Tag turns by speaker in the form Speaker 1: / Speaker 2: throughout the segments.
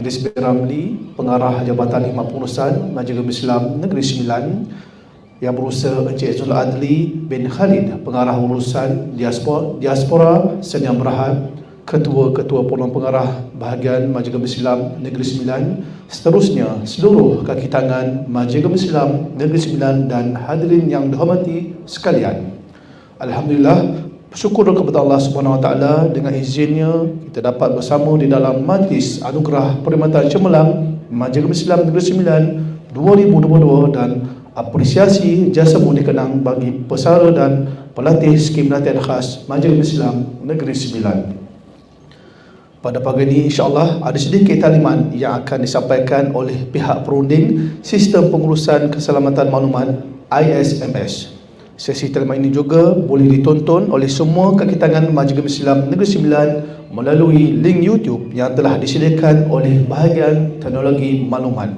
Speaker 1: Idris bin Ramli, Pengarah Jabatan Hikmat Pengurusan Majlis Islam Negeri Sembilan, Yang Berusaha Encik Zul Adli bin Khalid, Pengarah Urusan Diaspora Sdn Bhd, Ketua-Ketua Penolong Pengarah Bahagian Majlis Islam Negeri Sembilan, seterusnya seluruh kaki tangan Majlis Islam Negeri Sembilan dan hadirin yang dihormati sekalian. Alhamdulillah, bersyukur kepada Allah Subhanahu Wa Taala, dengan izinnya kita dapat bersama di dalam Majlis Anugerah Perkhidmatan Cemerlang Majlis Islam Negeri Sembilan 2022 dan apresiasi jasa budi kenang bagi pesara dan pelatih skim latihan khas Majlis Islam Negeri Sembilan. Pada pagi ini insya-Allah ada sedikit taliman yang akan disampaikan oleh pihak perunding Sistem Pengurusan Keselamatan Maklumat ISMS. Sesi taliman ini juga boleh ditonton oleh semua kaki tangan Majlis Islam Negeri Sembilan melalui link YouTube yang telah disediakan oleh bahagian teknologi maklumat.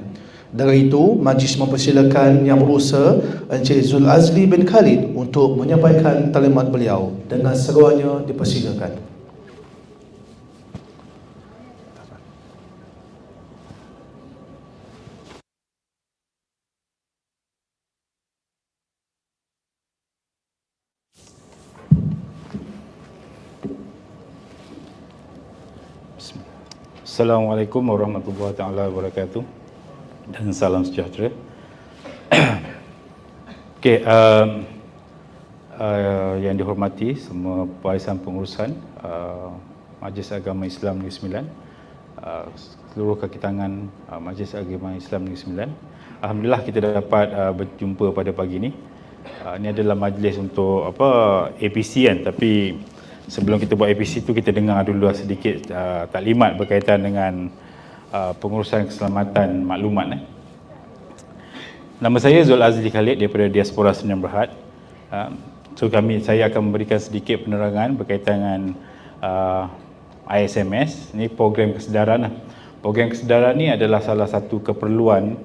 Speaker 1: Dengan itu, majlis mempersilakan Yang Berusaha Encik Zul Azli bin Khalid untuk menyampaikan talimat beliau. Dengan seruannya dipersilakan.
Speaker 2: Assalamualaikum warahmatullahi wabarakatuh dan salam sejahtera. Okey, yang dihormati semua barisan pengurusan Majlis Agama Islam Negeri Sembilan, seluruh kaki tangan Majlis Agama Islam Negeri Sembilan. Alhamdulillah kita dapat berjumpa pada pagi ini. Ini adalah majlis untuk APC kan, tapi sebelum kita buat APC tu kita dengar dulu sedikit taklimat berkaitan dengan pengurusan keselamatan maklumat. Nama saya Zul Azli Khalid daripada Diaspora Sdn Bhd. Saya akan memberikan sedikit penerangan berkaitan dengan ISMS. Ini program kesedaran. Program kesedaran ni adalah salah satu keperluan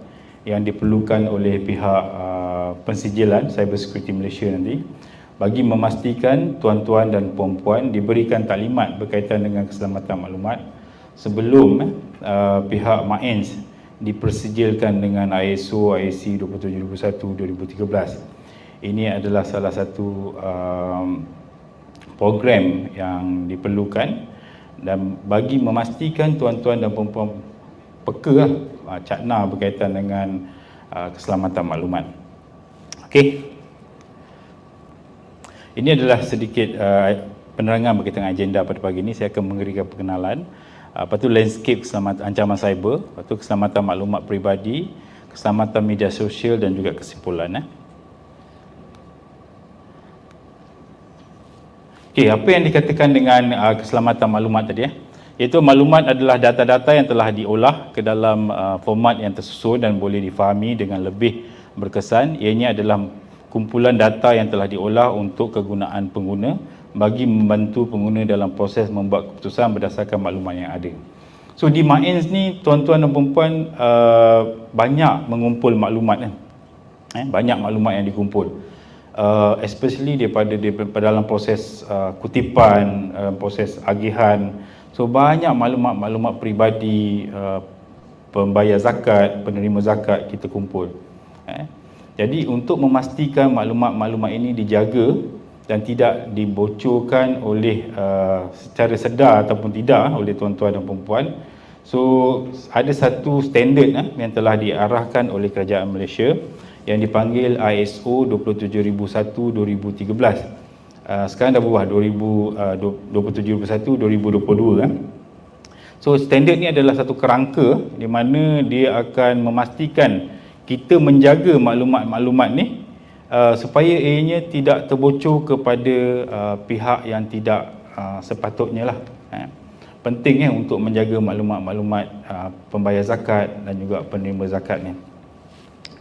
Speaker 2: yang diperlukan oleh pihak pensijilan Cyber Security Malaysia nanti, bagi memastikan tuan-tuan dan puan-puan diberikan taklimat berkaitan dengan keselamatan maklumat sebelum pihak MAINS dipersijilkan dengan ISO IEC 27001-2013. Ini adalah salah satu program yang diperlukan dan bagi memastikan tuan-tuan dan puan-puan peka cakna berkaitan dengan keselamatan maklumat. Okey. Ini adalah sedikit penerangan berkaitan dengan agenda pada pagi ini. Saya akan memberikan perkenalan. Lepas tu landscape keselamatan ancaman cyber, lepas tu keselamatan maklumat peribadi, keselamatan media sosial dan juga kesimpulan. Okey, apa yang dikatakan dengan keselamatan maklumat tadi? Iaitu maklumat adalah data-data yang telah diolah ke dalam format yang tersusun dan boleh difahami dengan lebih berkesan. Ianya adalah kumpulan data yang telah diolah untuk kegunaan pengguna bagi membantu pengguna dalam proses membuat keputusan berdasarkan maklumat yang ada. So di MAINS ni tuan-tuan dan puan-puan banyak mengumpul maklumat banyak maklumat yang dikumpul, especially daripada dalam proses kutipan, proses agihan. So banyak maklumat peribadi, pembayar zakat, penerima zakat kita kumpul. Jadi untuk memastikan maklumat-maklumat ini dijaga dan tidak dibocorkan oleh secara sedar ataupun tidak oleh tuan-tuan dan puan-puan. So ada satu standard yang telah diarahkan oleh Kerajaan Malaysia yang dipanggil ISO 27001-2013. Sekarang dah berubah 27001-2022. So standard ni adalah satu kerangka di mana dia akan memastikan kita menjaga maklumat-maklumat ni supaya ianya tidak terbocor kepada pihak yang tidak sepatutnya lah. Penting untuk menjaga maklumat-maklumat pembayar zakat dan juga penerima zakat ni.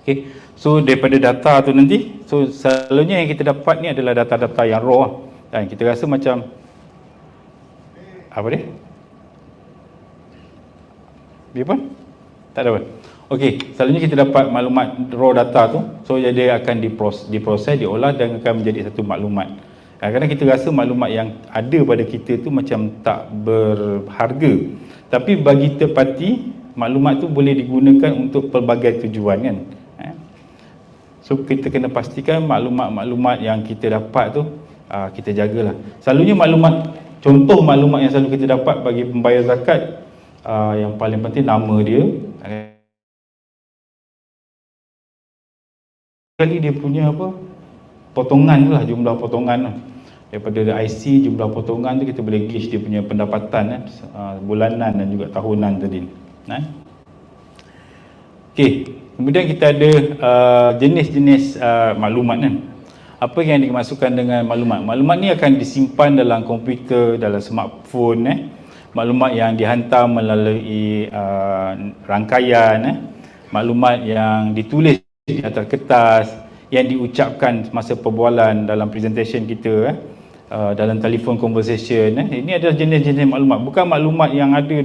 Speaker 2: Okay. So daripada data tu nanti, so selalunya yang kita dapat ni adalah data-data yang raw dan kita rasa macam apa dia? Dia pun? Tak ada apa? Okey, selalunya kita dapat maklumat raw data tu, so dia akan diproses, diolah dan akan menjadi satu maklumat. Kadang-kadang kita rasa maklumat yang ada pada kita tu macam tak berharga. Tapi bagi third party, maklumat tu boleh digunakan untuk pelbagai tujuan kan. So kita kena pastikan maklumat-maklumat yang kita dapat tu kita jagalah. Selalunya contoh maklumat yang selalu kita dapat bagi pembayar zakat, yang paling penting nama dia, kali dia punya potongan tu lah, jumlah potongan lah. Daripada IC jumlah potongan tu kita boleh gauge dia punya pendapatan bulanan dan juga tahunan tadi. Okey, kemudian kita ada jenis-jenis maklumat kan. Apa yang dimasukkan dengan maklumat? Maklumat ni akan disimpan dalam komputer, dalam smartphone, maklumat yang dihantar melalui rangkaian, maklumat yang ditulis di atas kertas, yang diucapkan masa perbualan dalam presentation kita, dalam telefon conversation. Ini adalah jenis-jenis maklumat, bukan maklumat yang ada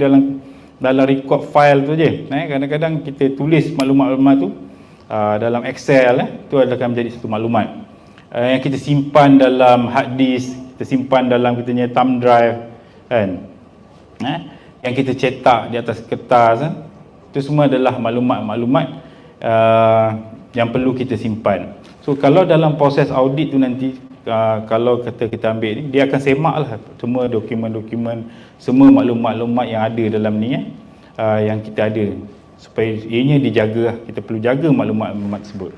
Speaker 2: dalam record file tu je. Kadang-kadang kita tulis maklumat-maklumat tu dalam Excel, tu akan menjadi satu maklumat yang kita simpan dalam hard disk, kita simpan dalam kita punya thumb drive kan, yang kita cetak di atas kertas. Itu semua adalah maklumat-maklumat yang perlu kita simpan. So kalau dalam proses audit tu nanti, kalau kita ambil ni, dia akan semaklah semua dokumen-dokumen, semua maklumat-maklumat yang ada dalam ni, yang kita ada, supaya ianya dijaga. Kita perlu jaga maklumat-maklumat tersebut.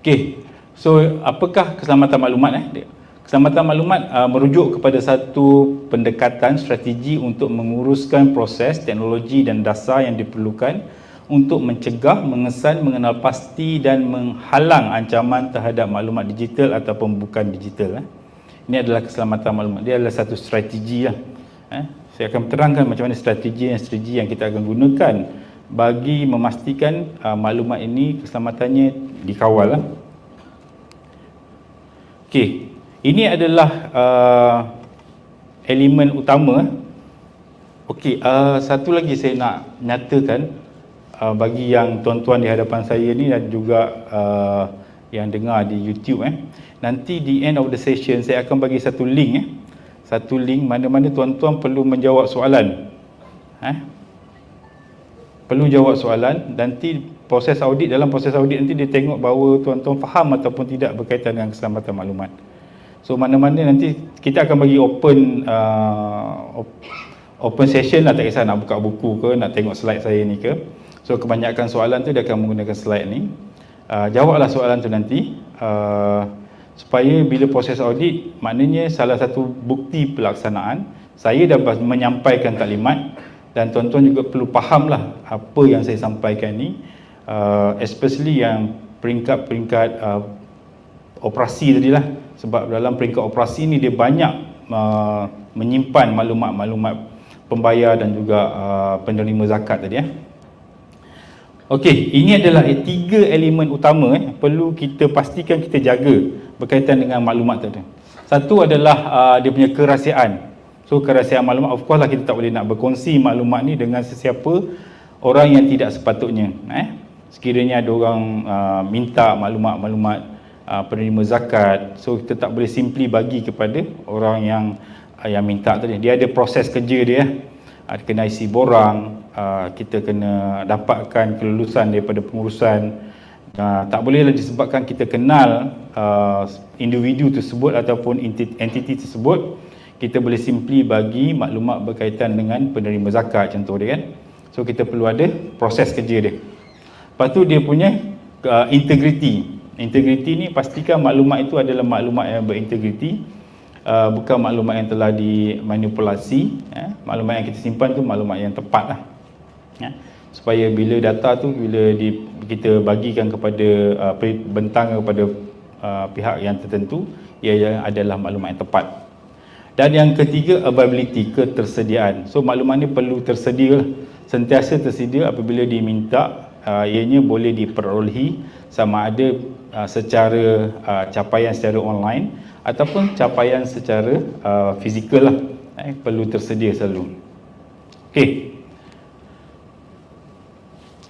Speaker 2: Okey, so apakah keselamatan maklumat? Keselamatan maklumat merujuk kepada satu pendekatan strategi untuk menguruskan proses, teknologi dan dasar yang diperlukan untuk mencegah, mengesan, mengenal pasti dan menghalang ancaman terhadap maklumat digital ataupun bukan digital. Ini adalah keselamatan maklumat. Dia adalah satu strategi lah. Saya akan terangkan macam mana strategi yang kita akan gunakan bagi memastikan maklumat ini keselamatannya dikawal. Okey, ini adalah elemen utama. Okey, satu lagi saya nak nyatakan bagi yang tuan-tuan di hadapan saya ni dan juga yang dengar di YouTube. Nanti di end of the session saya akan bagi satu link, satu link mana-mana tuan-tuan perlu menjawab soalan. Perlu jawab soalan. Nanti dalam proses audit nanti dia tengok bahawa tuan-tuan faham ataupun tidak berkaitan dengan keselamatan maklumat. So mana-mana nanti kita akan bagi open session lah, tak kisah nak buka buku ke, nak tengok slide saya ni ke. So kebanyakan soalan tu dia akan menggunakan slide ni. Jawablah soalan tu nanti, supaya bila proses audit, maknanya salah satu bukti pelaksanaan saya dapat menyampaikan taklimat, dan tuan-tuan juga perlu fahamlah apa yang saya sampaikan ni, especially yang peringkat-peringkat operasi tadilah. Sebab dalam peringkat operasi ni dia banyak menyimpan maklumat-maklumat pembayar dan juga penerima zakat tadi. Okey, ini adalah 3 elemen utama perlu kita pastikan kita jaga berkaitan dengan maklumat tadi. Satu adalah dia punya kerahsiaan. So kerahsiaan maklumat, of course lah kita tak boleh nak berkongsi maklumat ni dengan sesiapa orang yang tidak sepatutnya. Sekiranya ada orang minta maklumat-maklumat penerima zakat, so kita tak boleh simply bagi kepada orang yang minta tadi. Dia ada proses kerja dia, kena isi borang, kita kena dapatkan kelulusan daripada pengurusan. Tak bolehlah disebabkan kita kenal individu tersebut ataupun entiti tersebut, kita boleh simply bagi maklumat berkaitan dengan penerima zakat contoh dia kan. So kita perlu ada proses kerja dia. Lepas tu dia punya integriti. Integriti ni pastikan maklumat itu adalah maklumat yang berintegriti, bukan maklumat yang telah dimanipulasi. Maklumat yang kita simpan tu maklumat yang tepat lah. Supaya bila data tu kita bagikan kepada bentang kepada pihak yang tertentu, ia adalah maklumat yang tepat. Dan yang ketiga, availability, ketersediaan. So maklumat ni perlu tersedia, sentiasa tersedia. Apabila diminta, ianya boleh diperolehi sama ada secara capaian secara online ataupun capaian secara fizikal lah. Perlu tersedia selalu. Okey.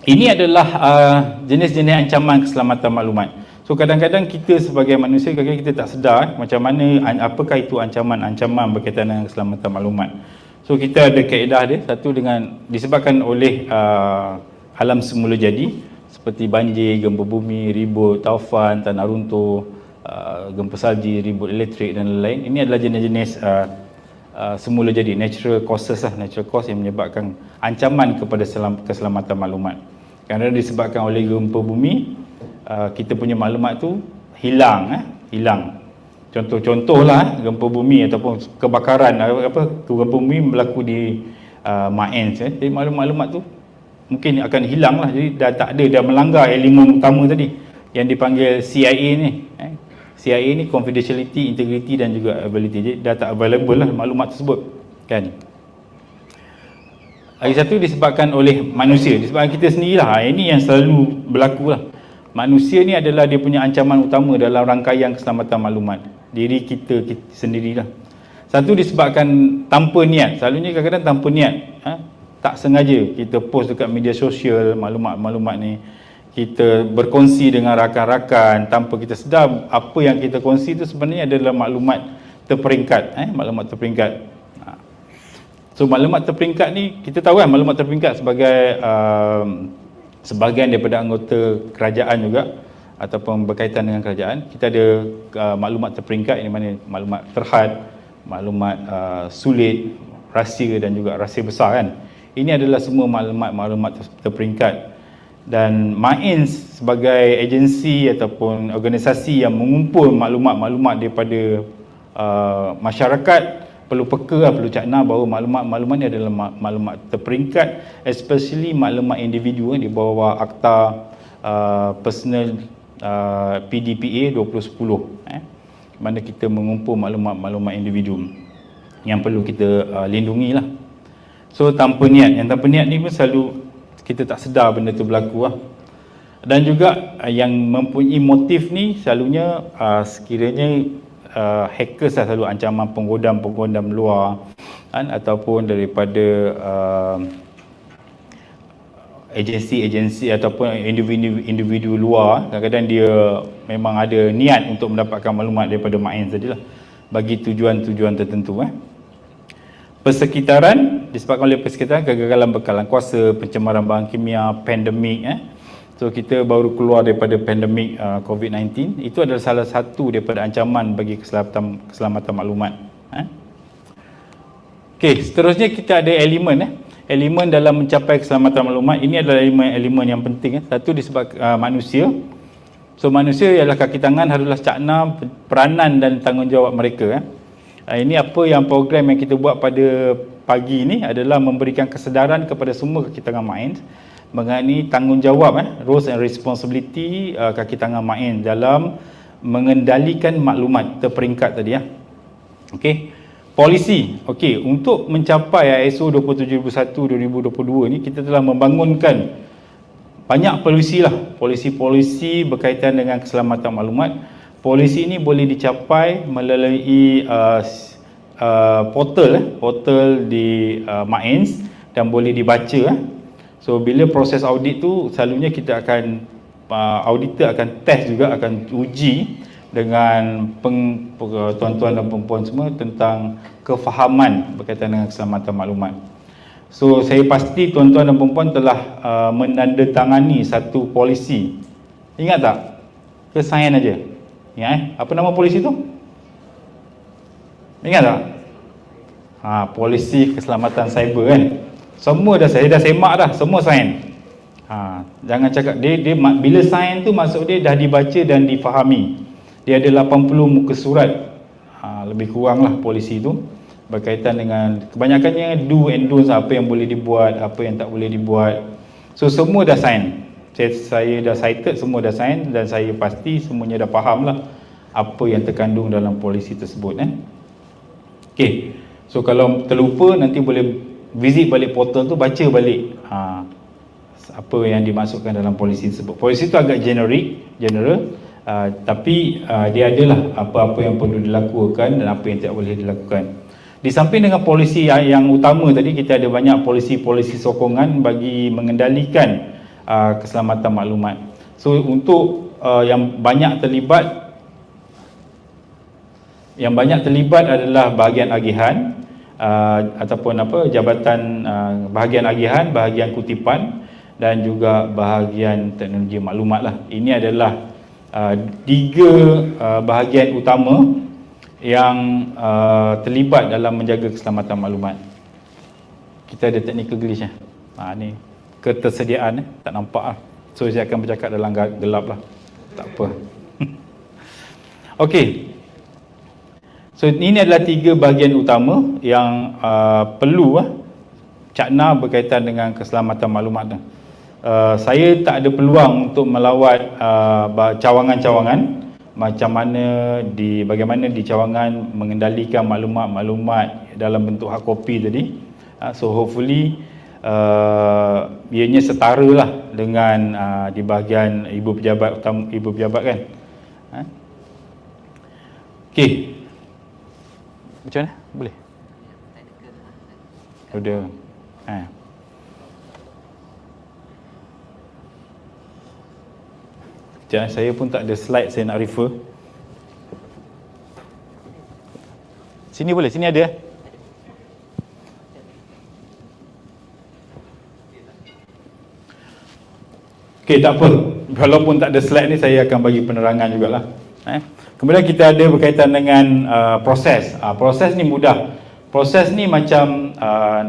Speaker 2: Ini adalah jenis-jenis ancaman keselamatan maklumat. So kadang-kadang kita sebagai manusia, kadang-kadang kita tak sedar macam mana, apakah itu ancaman-ancaman berkaitan dengan keselamatan maklumat. So kita ada kaedah dia, satu dengan disebabkan oleh alam semula jadi seperti banjir, gempa bumi, ribut, taufan, tanah runtuh, gempa salji, ribut elektrik dan lain-lain. Ini adalah jenis-jenis semula jadi, natural causes lah, natural cause yang menyebabkan ancaman kepada keselamatan maklumat. Kerana disebabkan oleh gempa bumi, kita punya maklumat tu hilang. Contoh-contohlah gempa bumi ataupun kebakaran, gempa bumi berlaku di Maens, jadi maklumat tu mungkin akan hilang lah, jadi dah tak ada, dah melanggar elemen utama tadi yang dipanggil CIA ni. CIA ni confidentiality, integrity dan juga availability, jadi dah tak available lah maklumat tersebut kan. Lagi satu disebabkan oleh manusia, disebabkan kita sendirilah. Ini yang selalu berlaku lah. Manusia ni adalah dia punya ancaman utama dalam rangkaian keselamatan maklumat. Diri kita sendirilah. Satu disebabkan tanpa niat. Selalunya kadang-kadang tanpa niat. Tak sengaja kita post dekat media sosial maklumat-maklumat ni. Kita berkongsi dengan rakan-rakan tanpa kita sedar apa yang kita kongsi tu sebenarnya adalah maklumat terperingkat. Maklumat terperingkat. So maklumat terperingkat ni, kita tahu kan maklumat terperingkat sebagai sebahagian daripada anggota kerajaan juga ataupun berkaitan dengan kerajaan. Kita ada maklumat terperingkat, yang mana maklumat terhad, maklumat sulit, rahsia dan juga rahsia besar kan. Ini adalah semua maklumat terperingkat. Dan Maens sebagai agensi ataupun organisasi yang mengumpul maklumat-maklumat daripada masyarakat, perlu peka, perlu cakna bahawa maklumat-maklumat ni adalah maklumat terperingkat, especially maklumat individu di bawah Akta Personal PDPA 2010, mana kita mengumpul maklumat-maklumat individu yang perlu kita lindungi lah. So tanpa niat, yang tanpa niat ni pun selalu kita tak sedar benda tu berlaku lah. Dan juga yang mempunyai motif ni selalunya sekiranya hackers lah, selalu ancaman penggodam luar kan, ataupun daripada agensi-agensi ataupun individu luar. Kadang-kadang dia memang ada niat untuk mendapatkan maklumat daripada Maens tadilah bagi tujuan-tujuan tertentu. Persekitaran, disebabkan oleh persekitaran, kegagalan bekalan kuasa, pencemaran bahan kimia, pandemik. So kita baru keluar daripada pandemik COVID-19. Itu adalah salah satu daripada ancaman bagi keselamatan maklumat. Okey, seterusnya kita ada elemen. Elemen dalam mencapai keselamatan maklumat. Ini adalah elemen yang penting. Satu disebabkan manusia. So manusia ialah kaki tangan, haruslah cakna peranan dan tanggungjawab mereka. Ini apa yang program yang kita buat pada pagi ini adalah memberikan kesedaran kepada semua kaki tangan Maens mengenai tanggungjawab, roles and responsibility kaki tangan Maens dalam mengendalikan maklumat terperingkat tadi. Okey. Polisi. Okey, untuk mencapai ISO 27001/2022 ni kita telah membangunkan banyak polisi berkaitan dengan keselamatan maklumat. Polisi ini boleh dicapai melalui portal di Maens dan boleh dibaca. So bila proses audit tu selalunya kita akan auditor akan test juga, akan uji dengan tuan-tuan dan perempuan semua tentang kefahaman berkaitan dengan keselamatan maklumat. So saya pasti tuan-tuan dan perempuan telah menandatangani satu polisi. Ingat tak? Ke sign aja. Ya, apa nama polisi tu? Ingat tak? Polisi keselamatan cyber kan. Semua saya dah semak dah, semua sign. Jangan cakap dia bila sign tu maksud dia dah dibaca dan difahami. Dia ada 80 muka surat. Lebih kurang lah polisi tu berkaitan dengan kebanyakannya do and don'ts, apa yang boleh dibuat, apa yang tak boleh dibuat. So semua dah sign. Saya dah cited, semua dah sign dan saya pasti semuanya dah faham lah apa yang terkandung dalam polisi tersebut. Okay, so kalau terlupa nanti boleh visit balik portal tu, baca balik apa yang dimasukkan dalam polisi tersebut. Polisi tu agak general, tapi dia adalah apa-apa yang perlu dilakukan dan apa yang tidak boleh dilakukan. Di samping dengan polisi yang utama tadi, kita ada banyak polisi-polisi sokongan bagi mengendalikan keselamatan maklumat. So untuk yang banyak terlibat adalah bahagian agihan, ataupun jabatan bahagian agihan, bahagian kutipan dan juga bahagian teknologi maklumat lah. Ini adalah tiga bahagian utama yang terlibat dalam menjaga keselamatan maklumat. Kita ada technical glitch ni ketersediaan tak nampak lah. So saya akan bercakap dalam gelap lah. Tak apa. Okey. So ini adalah tiga bahagian utama yang perlu cakna berkaitan dengan keselamatan maklumat. Saya tak ada peluang untuk melawat cawangan-cawangan bagaimana di cawangan mengendalikan maklumat-maklumat dalam bentuk hard copy tadi. So hopefully ianya setara lah dengan di bahagian ibu pejabat kan. Okey. Macam mana? Boleh? Sudah. Sekejap, saya pun tak ada slide saya nak refer. Sini boleh? Sini ada? Okey, tak apa. Walaupun tak ada slide ni, saya akan bagi penerangan jugalah. Kemudian kita ada berkaitan dengan proses. Proses ni mudah. Proses ni macam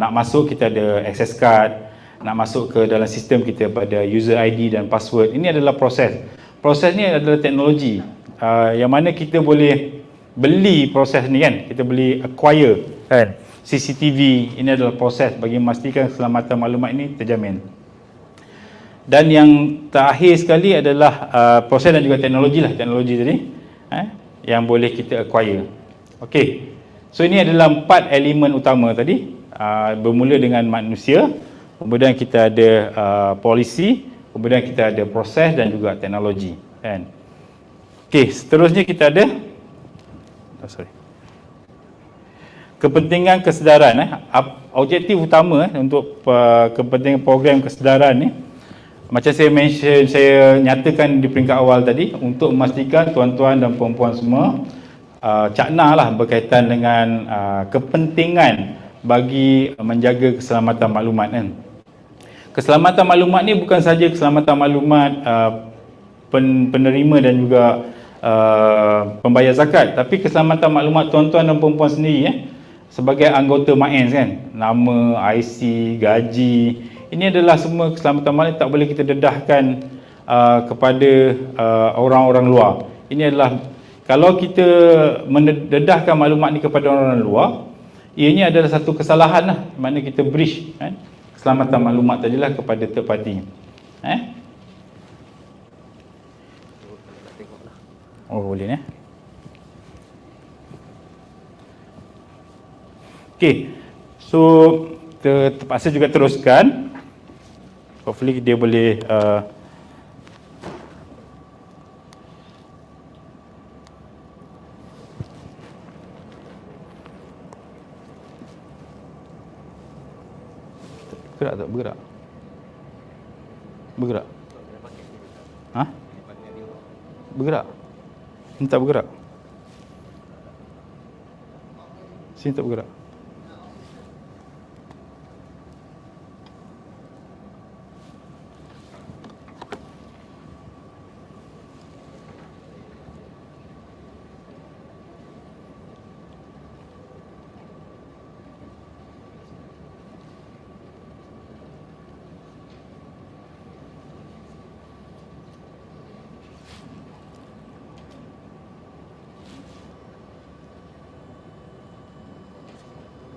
Speaker 2: nak masuk, kita ada access card, nak masuk ke dalam sistem kita pada user ID dan password. Ini adalah proses. Proses ni adalah teknologi yang mana kita boleh beli proses ni kan. Kita beli acquire kan. CCTV, ini adalah proses bagi memastikan keselamatan maklumat ini terjamin. Dan yang terakhir sekali adalah proses dan juga teknologi lah. Teknologi tadi yang boleh kita acquire. Okey. So ini adalah 4 elemen utama tadi. Bermula dengan manusia, kemudian kita ada polisi, kemudian kita ada proses dan juga teknologi kan. Okey, seterusnya kita ada kepentingan kesedaran. Objektif utama untuk kepentingan program kesedaran ni, macam saya nyatakan di peringkat awal tadi, untuk memastikan tuan-tuan dan puan-puan semua cakna lah berkaitan dengan kepentingan bagi menjaga keselamatan maklumat kan. Keselamatan maklumat ni bukan saja keselamatan maklumat penerima dan juga pembayar zakat, tapi keselamatan maklumat tuan-tuan dan puan-puan sendiri sebagai anggota MAENS kan. Nama, IC, gaji, ini adalah semua keselamatan maklumat, tak boleh kita dedahkan kepada orang-orang luar. Ini adalah, kalau kita mendedahkan maklumat ni kepada orang luar, ianya adalah satu kesalahan lah, mana kita breach kan keselamatan maklumat tadilah kepada third party. Oh boleh ni. Okey. So terpaksa juga teruskan. Hopefully dia boleh bergerak tak? Bergerak? Bergerak? Ini tak bergerak? Sini tak bergerak?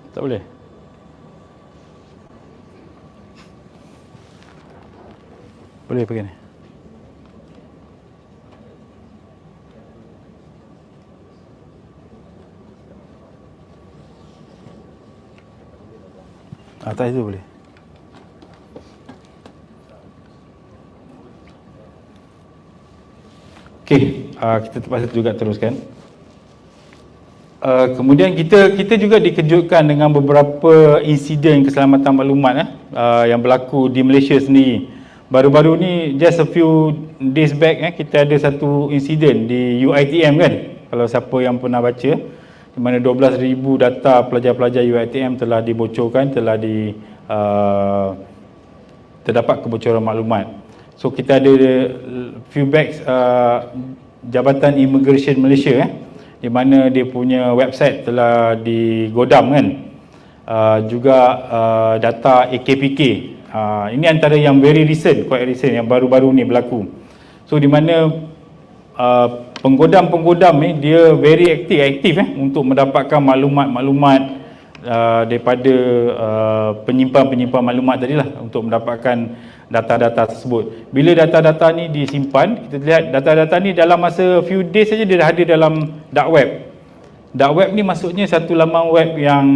Speaker 2: Tak boleh? Boleh pakai ni? Atas itu boleh? Okey, kita terpaksa juga teruskan. Kemudian kita juga dikejutkan dengan beberapa insiden keselamatan maklumat yang berlaku di Malaysia sendiri. Baru-baru ni, just a few days back, kita ada satu insiden di UiTM kan. Kalau siapa yang pernah baca, di mana 12,000 data pelajar-pelajar UiTM telah dibocorkan, telah terdapat kebocoran maklumat. So kita ada few bags Jabatan Immigration Malaysia di mana dia punya website telah digodam kan. Juga data AKPK. Ini antara yang very recent, quite recent, yang baru-baru ni berlaku. So di mana penggodam-penggodam ni dia very aktif untuk mendapatkan maklumat-maklumat daripada penyimpan-penyimpan maklumat tadilah untuk mendapatkan data-data tersebut. Bila data-data ni disimpan, kita lihat data-data ni dalam masa few days saja dia dah ada dalam dark web. Dark web ni maksudnya satu laman web yang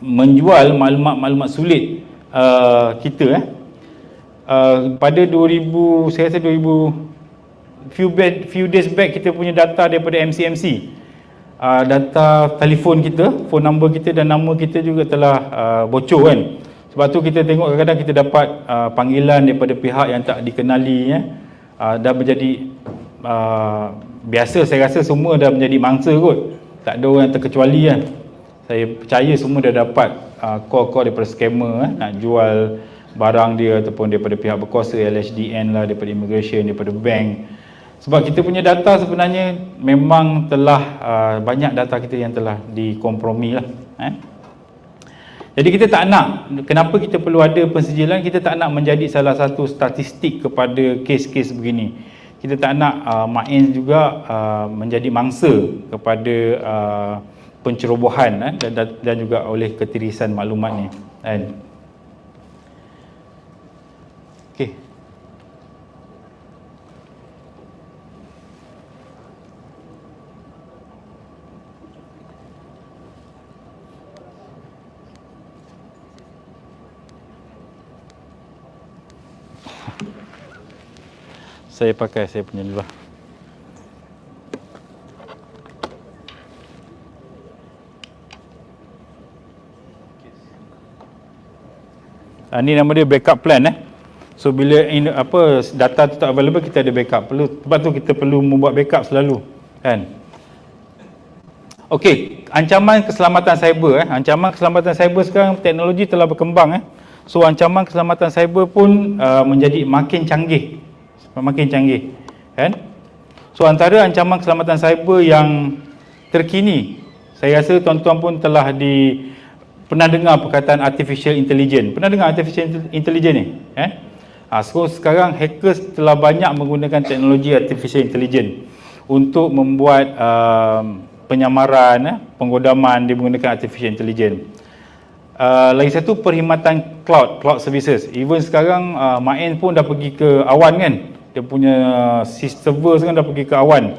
Speaker 2: menjual maklumat-maklumat sulit kita pada 2000, saya rasa 2000 few days back kita punya data daripada MCMC, data telefon kita, phone number kita dan nama kita juga telah bocor kan. Sebab tu kita tengok kadang-kadang kita dapat panggilan daripada pihak yang tak dikenali dah menjadi biasa. Saya rasa semua dah menjadi mangsa kot, tak ada orang yang terkecuali kan. Saya percaya semua dah dapat call-call daripada scammer nak jual barang dia ataupun daripada pihak berkuasa, LHDN lah, daripada immigration, daripada bank. Sebab kita punya data sebenarnya memang telah banyak data kita yang telah dikompromi lah. Jadi kita tak nak, kenapa kita perlu ada pensijilan? Kita tak nak menjadi salah satu statistik kepada kes-kes begini. Kita tak nak main juga menjadi mangsa kepada pencerobohan dan juga oleh ketirisan maklumat ni kan. Okey. Saya pakai saya punya dulu lah. Ni nama dia backup plan So bila data tu tak available, kita ada backup. Sebab tu kita perlu membuat backup selalu kan. Okey, ancaman keselamatan cyber ancaman keselamatan cyber sekarang teknologi telah berkembang So ancaman keselamatan cyber pun menjadi makin canggih kan. So antara ancaman keselamatan cyber yang terkini, saya rasa tuan-tuan pun telah pernah dengar perkataan artificial intelligence. Pernah dengar artificial intelligence ni? So sekarang hackers telah banyak menggunakan teknologi artificial intelligence untuk membuat penyamaran, penggodaman dia menggunakan artificial intelligence. Lagi satu, perkhidmatan cloud services. Even sekarang Main pun dah pergi ke awan kan. Dia punya server sekarang dah pergi ke awan.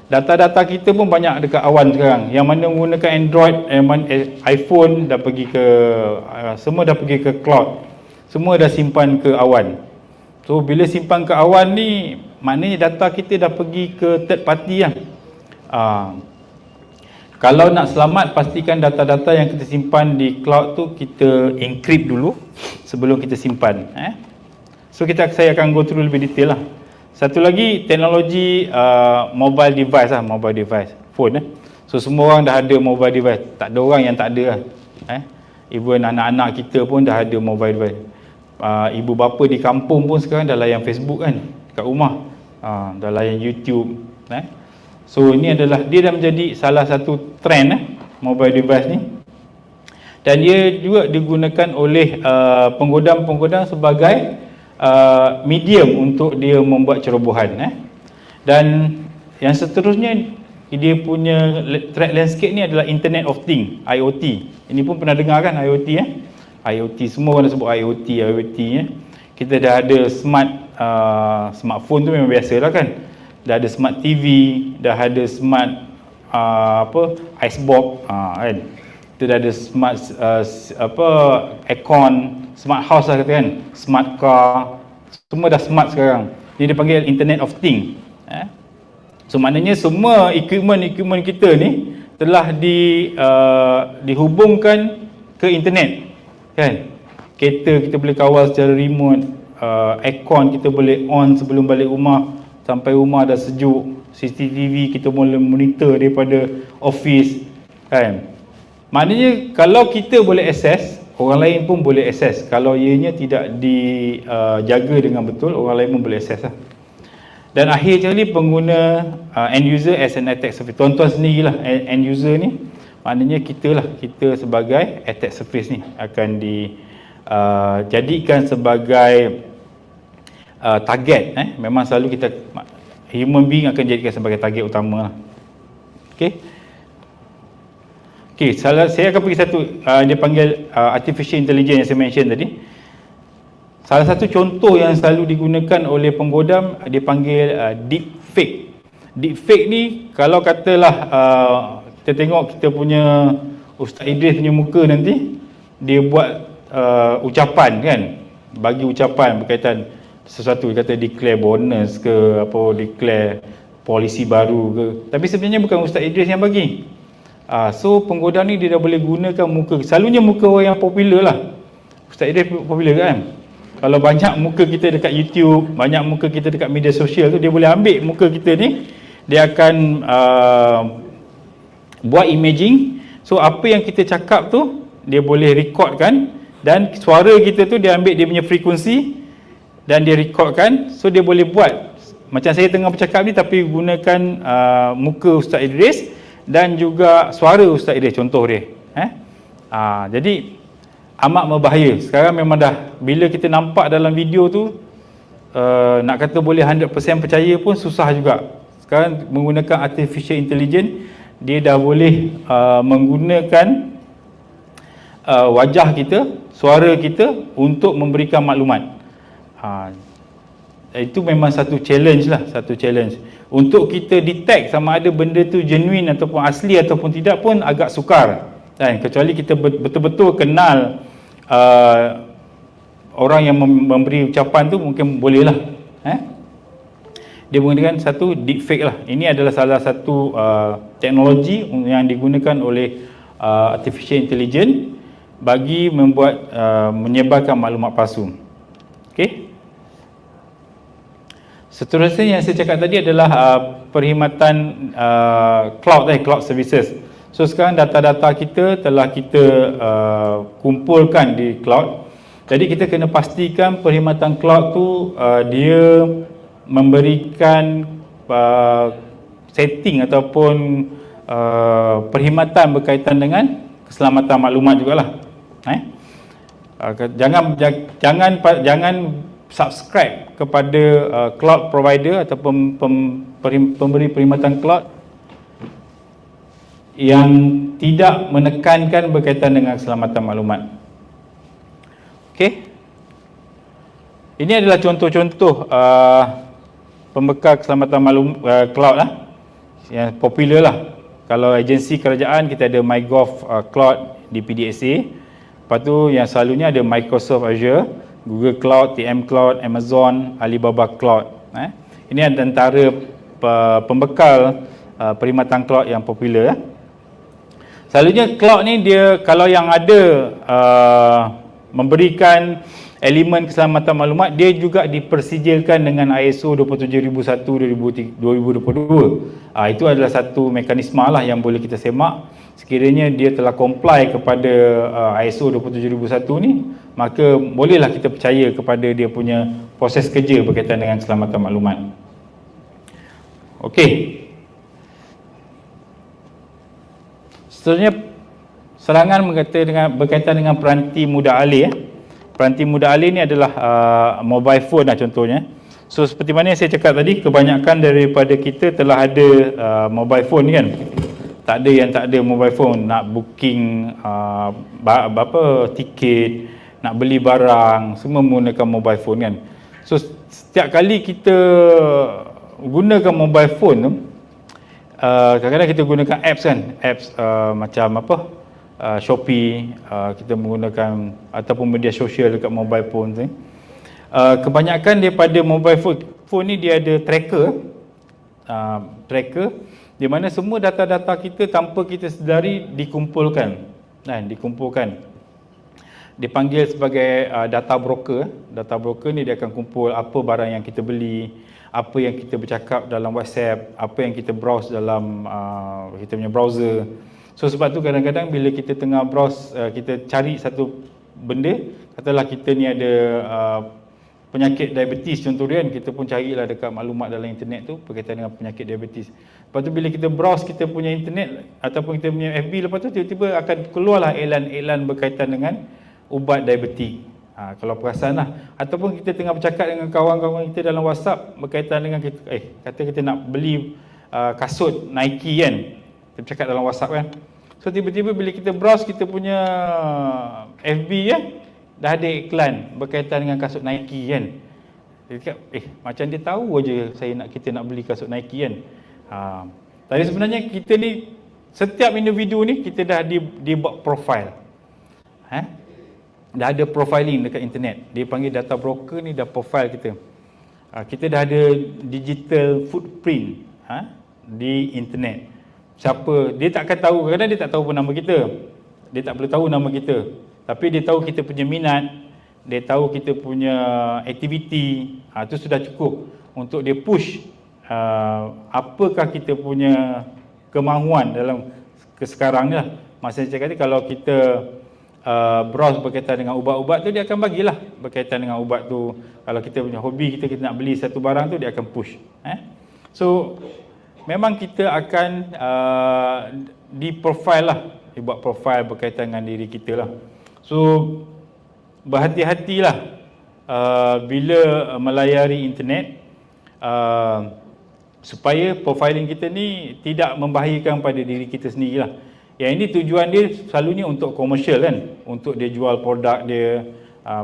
Speaker 2: Data-data kita pun banyak dekat awan sekarang. Yang mana menggunakan Android, iPhone dah pergi ke semua dah pergi ke cloud. Semua dah simpan ke awan. So bila simpan ke awan ni, maknanya data kita dah pergi ke third party lah. Kalau nak selamat, pastikan data-data yang kita simpan di cloud tu kita encrypt dulu sebelum kita simpan. So saya akan go through lebih detail lah. Satu lagi, teknologi mobile device, phone. So semua orang dah ada mobile device, tak ada orang yang tak ada lah. Even anak-anak kita pun dah ada mobile device. Ibu bapa di kampung pun sekarang dah layan Facebook kan, kat rumah. Dah layan YouTube. So ini adalah, dia dah menjadi salah satu trend mobile device ni. Dan dia juga digunakan oleh penggodam-penggodam sebagai medium untuk dia membuat cerobohan. Dan yang seterusnya, dia punya threat landscape ni adalah Internet of Things, IoT. Ini pun pernah dengar kan IoT IoT, semua orang sebut IoT. Kita dah ada smartphone tu memang biasa lah kan. Dah ada smart TV, dah ada smart icebox kan. Kita dah ada smart aircon, smart house lah kata kan, smart car, semua dah smart sekarang. Ini dipanggil Internet of Things. So maknanya semua equipment kita ni telah dihubungkan ke internet kan. Kereta kita boleh kawal secara remote, aircon kita boleh on sebelum balik rumah, sampai rumah dah sejuk. CCTV kita boleh monitor daripada office Kan? Maknanya kalau kita boleh akses, orang lain pun boleh akses. Kalau ianya tidak dijaga dengan betul, orang lain pun boleh akses lah. Dan akhir sekali pengguna end user as an attack surface. Tuan-tuan sendirilah end user ni, maknanya kita sebagai attack surface ni akan dijadikan sebagai target. Memang selalu kita human being akan jadikan sebagai target utama lah. Okey, saya akan pergi satu, dia panggil artificial intelligence yang saya mention tadi. Salah satu contoh yang selalu digunakan oleh penggodam, dia panggil deepfake. Deepfake ni, kalau katalah kita tengok kita punya Ustaz Idris punya muka nanti, dia buat ucapan kan, bagi ucapan berkaitan sesuatu, dia kata declare bonus ke, apa, declare polisi baru ke, tapi sebenarnya bukan Ustaz Idris yang bagi. So penggodam ni dia dah boleh gunakan muka, selalunya muka orang yang popular lah. Ustaz Idris popular kan. Kalau banyak muka kita dekat YouTube, banyak muka kita dekat media sosial tu, dia boleh ambil muka kita ni, dia akan buat imaging. So apa yang kita cakap tu dia boleh recordkan, dan suara kita tu dia ambil dia punya frekuensi dan dia recordkan. So dia boleh buat macam saya tengah bercakap ni, tapi gunakan muka Ustaz Idris dan juga suara Ustaz Idris, contoh dia. Jadi amat berbahaya. Sekarang memang dah, bila kita nampak dalam video tu, nak kata boleh 100% percaya pun susah juga. Sekarang menggunakan artificial intelligence, dia dah boleh menggunakan wajah kita, suara kita untuk memberikan maklumat. Itu memang satu challenge lah, satu challenge. Untuk kita detect sama ada benda tu genuine ataupun asli ataupun tidak pun agak sukar. Kan? Kecuali kita betul-betul kenal orang yang memberi ucapan tu, mungkin boleh lah. Dia menggunakan satu deepfake lah. Ini adalah salah satu teknologi yang digunakan oleh artificial intelligence bagi membuat menyebarkan maklumat palsu. Okey. Seterusnya yang saya cakap tadi adalah perkhidmatan cloud services. So sekarang data-data kita telah kita kumpulkan di cloud. Jadi kita kena pastikan perkhidmatan cloud tu dia memberikan setting ataupun perkhidmatan berkaitan dengan keselamatan maklumat jugalah. Jangan subscribe kepada cloud provider ataupun pemberi perkhidmatan cloud yang tidak menekankan berkaitan dengan keselamatan maklumat. Okey. Ini adalah contoh-contoh pembekal keselamatan cloud lah, yang popular lah. Kalau agensi kerajaan, kita ada MyGov Cloud di PDSA. Lepas tu yang selalunya ada Microsoft Azure, Google Cloud, TM Cloud, Amazon, Alibaba Cloud. Ini antara pembekal perkhidmatan cloud yang popular. Selalunya cloud ni dia, kalau yang ada memberikan elemen keselamatan maklumat, dia juga dipersijilkan dengan ISO 27001-2022. Itu adalah satu mekanisme lah yang boleh kita semak. Sekiranya dia telah comply kepada ISO 27001 ni, maka bolehlah kita percaya kepada dia punya proses kerja berkaitan dengan keselamatan maklumat. Okey. Seterusnya, serangan berkaitan dengan peranti mudah alih. Peranti mudah alih ni adalah mobile phone lah contohnya. So seperti mana yang saya cakap tadi, kebanyakan daripada kita telah ada mobile phone ni kan. Tak ada yang tak ada mobile phone, nak booking tiket, nak beli barang, semua menggunakan mobile phone kan. So setiap kali kita gunakan mobile phone tu, kadang-kadang kita gunakan apps kan, apps macam Shopee, kita menggunakan ataupun media sosial dekat mobile phone tu. Kebanyakan daripada mobile phone ni dia ada tracker, di mana semua data-data kita tanpa kita sedari dikumpulkan. Dipanggil sebagai data broker. Data broker ni dia akan kumpul apa barang yang kita beli, apa yang kita bercakap dalam WhatsApp, apa yang kita browse dalam kita punya browser. So sebab tu kadang-kadang bila kita tengah browse, kita cari satu benda, katalah kita ni ada penyakit diabetes contoh dia kan, kita pun carilah dekat maklumat dalam internet tu berkaitan dengan penyakit diabetes. Lepas tu bila kita browse kita punya internet ataupun kita punya FB, lepas tu tiba-tiba akan keluarlah iklan-iklan berkaitan dengan ubat diabetes. Kalau perasan lah, ataupun kita tengah bercakap dengan kawan-kawan kita dalam WhatsApp berkaitan dengan kita, kata kita nak beli kasut Nike kan, kita bercakap dalam WhatsApp kan. So tiba-tiba bila kita browse kita punya FB kan, dah ada iklan berkaitan dengan kasut Nike kan. Dia cakap, macam dia tahu aja kita nak beli kasut Nike kan. Tapi sebenarnya kita ni, setiap individu ni kita dah dibuat profile. Dah ada profiling dekat internet. Dia panggil data broker ni dah profile kita. Kita dah ada digital footprint di internet. Siapa, dia tak akan tahu, kadang dia tak tahu pun nama kita. Dia tak boleh tahu nama kita. Tapi dia tahu kita punya minat, dia tahu kita punya aktiviti. Itu sudah cukup untuk dia push apakah kita punya kemahuan dalam sekarang ni lah. Maksudnya saya kata kalau kita browse berkaitan dengan ubat-ubat tu, dia akan bagilah berkaitan dengan ubat tu. Kalau kita punya hobi, kita nak beli satu barang tu, dia akan push. So memang kita akan di-profile lah, dibuat profile berkaitan dengan diri kita lah. So berhati-hatilah bila melayari internet, supaya profiling kita ni tidak membahayakan pada diri kita sendirilah. Yang ini tujuan dia selalunya untuk komersial kan, untuk dia jual produk dia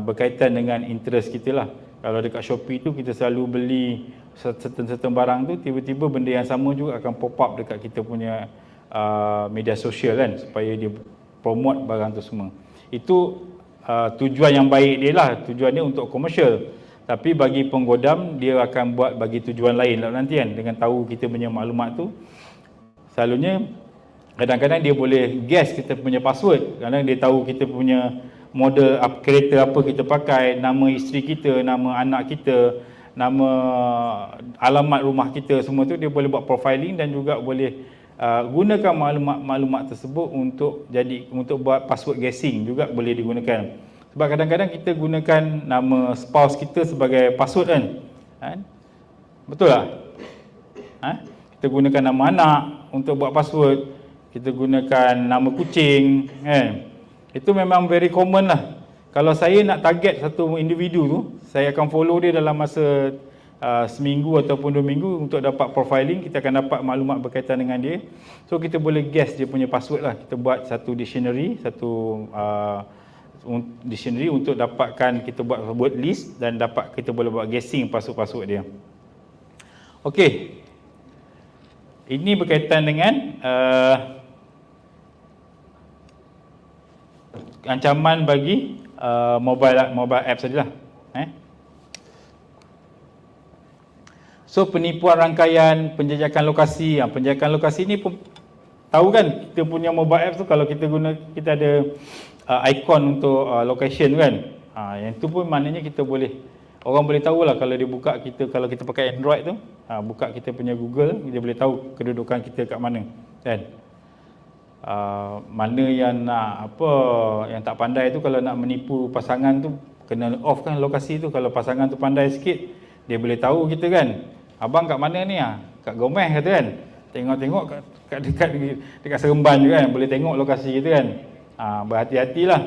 Speaker 2: berkaitan dengan interest kita lah. Kalau dekat Shopee tu kita selalu beli certain barang tu, tiba-tiba benda yang sama juga akan pop up dekat kita punya media sosial kan, supaya dia promote barang tu semua. Itu tujuan yang baik dia lah, tujuan dia untuk komersial. Tapi bagi penggodam, dia akan buat bagi tujuan lain lah nanti kan. Dengan tahu kita punya maklumat tu, selalunya kadang-kadang dia boleh guess kita punya password. Kadang dia tahu kita punya model kereta apa kita pakai, nama isteri kita, nama anak kita, nama, alamat rumah kita, semua tu dia boleh buat profiling dan juga boleh gunakan maklumat tersebut untuk buat password guessing juga boleh digunakan. Sebab kadang-kadang kita gunakan nama spouse kita sebagai password kan? Betul tak? Kita gunakan nama anak untuk buat password. Kita gunakan nama kucing kan. Itu memang very common lah. Kalau saya nak target satu individu tu, saya akan follow dia dalam masa seminggu ataupun 2 minggu untuk dapat profiling. Kita akan dapat maklumat berkaitan dengan dia. So kita boleh guess dia punya password lah. Kita buat satu dictionary, dictionary untuk dapatkan, kita buat word list dan kita boleh buat guessing password dia. Okey. Ini berkaitan dengan ancaman bagi mobile apps sajalah. So penipuan rangkaian, penjajakan lokasi. Penjajakan lokasi ni pun tahu kan, kita punya mobile apps tu kalau kita ada ikon untuk location kan. Yang tu pun maknanya kita boleh, orang boleh tahulah kalau dia buka kita, kalau kita pakai Android tu, buka kita punya Google, dia boleh tahu kedudukan kita kat mana kan. Mana yang yang tak pandai tu, kalau nak menipu pasangan tu kena off kan lokasi tu. Kalau pasangan tu pandai sikit, dia boleh tahu kita kan, abang kat mana ni, kat Gomeh kata kan, tengok-tengok kat dekat Seremban juga kan, boleh tengok lokasi kita kan. Berhati-hatilah,